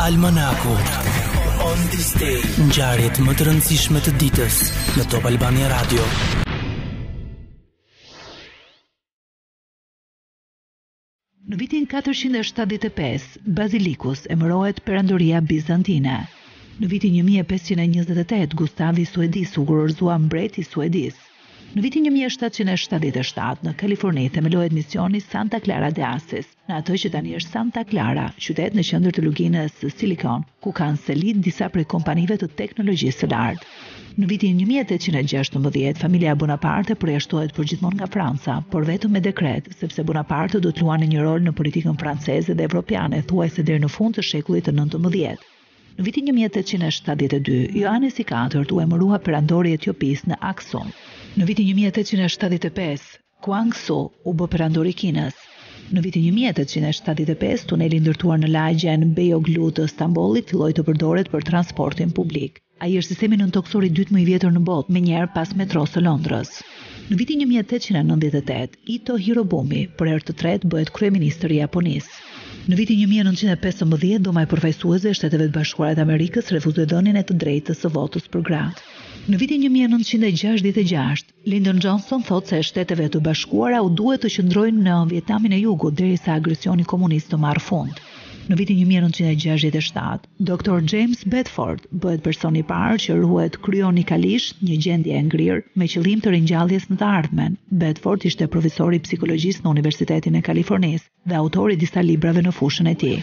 Almanaku On this day, ngjarjet më të rëndësishme të ditës në Top Albania Radio. Në vitin 475, Bazilikus emërohet Perandoria Bizantine. Në vitin 1528, Gustavi i Suedis u kurorëzua mbreti i Suedis. Në vitin 1777, në Kaliforni themelohet misioni Santa Clara de Asis, në atë që tani është Santa Clara, qytet në qendër të luginës Silicon, ku kanë selit disa prej kompanive të teknologjisë së lartë. Në vitin 1816, familja Bonaparte përjashtohet përgjithmonë nga Franca, por vetëm me dekret, sepse Bonaparte do të luante një rol në politikën franceze dhe evropiane, thuajse deri në fund të shekullit të 19. Në vitin 1872, Johannes i IV u emërua perandori i Etiopisë në Aksum. Në vitin 1875, Kuang Su u bë perandori i Kinës. Në vitin 1875, tuneli ndërtuar në lagjen Beyoğlu të Stambollit filloi të përdoret për transportin publik. Ai është sistemi nëntoksor i dytë më i vjetër në botë, menjëherë pas metros së Londrës. Në vitin 1898, Ito Hirobumi për herë të tretë bëhet kryeministër i Japonisë. Në vitin 1915, Duma e Përfaqësuesve e Shteteve të Bashkuara të Amerikës refuzoi dhënien e të drejtës së votës për gratë. Në vitin 1966, Lyndon Johnson thotë se Shteteve të Bashkuara u duhet të qëndrojnë në Vietnamin e Jugut derisa agresioni komunist të marrë fund. Në vitin 1967, Dr. James Bedford bëhet personi i parë që ruhet kryonikalisht një gjendje e ngrirë me qëllim të ringjalljes në të ardhmen. Bedford ishte profesor i psikologjisë në Universitetin e Kalifornisë dhe autor i disa librave në fushën e tij.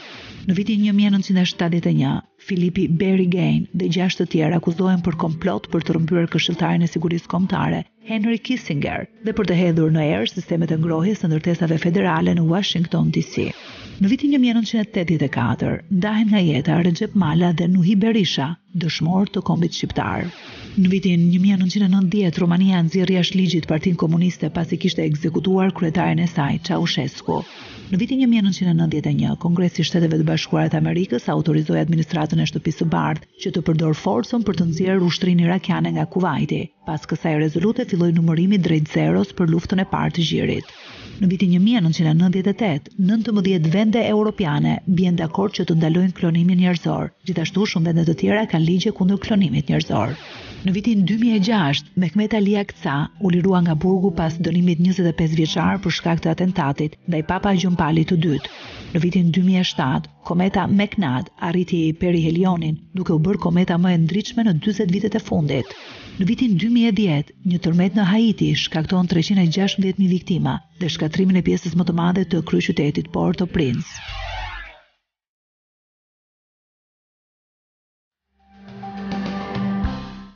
Në vitin 1971, Philippi Barry Gain dhe 6 të tjerë akuzohen për komplot për të rrëmbyer këshilltarin e sigurisë kombëtare, Henry Kissinger, dhe për të hedhur në erë sistemet e ngrohjes së ndërtesave federale në Washington DC. Në vitin 1984, ndahen nga jeta Recep Mala dhe Nuhi Berisha, dëshmor të kombit shqiptar. Në vitin 1990, Romania nxjerrë jashtë ligjit Partinë Komuniste pasi kishte ekzekutuar kryetarin e saj, Ceausescu. Në vitin 1991, Kongresi i Shteteve të Bashkuara të Amerikës autorizoi administratën e Shtëpisë së Bardhë që të përdor forcën për të nxjerrë ushtrinë irakiane nga Kuvaiti. Pas kësaj rezolute filloi numërimi drejt zeros për luftën e parë të gjirit. Në vitin 1998, 19 vende europiane bien dakord që të ndalojnë klonimin njerëzor. Gjithashtu shumë vende të tjera kanë ligje kundër klonimit njerëzor. Në vitin 2006, Mehmet Ali Akca u lirua nga burgu pas dënimit 25 vjeçar për shkak të atentatit ndaj Papa Gjon Palit II. Në vitin 2007, kometa McNabb arriti perihelionin, duke u bërë kometa më e ndritshme në 40 vitet e fundit. Në vitin 2010, një tërmet në Haiti shkakton 316.000 viktima dhe shkatrimin e pjesës më të madhe të kryeqytetit Port-au-Prince.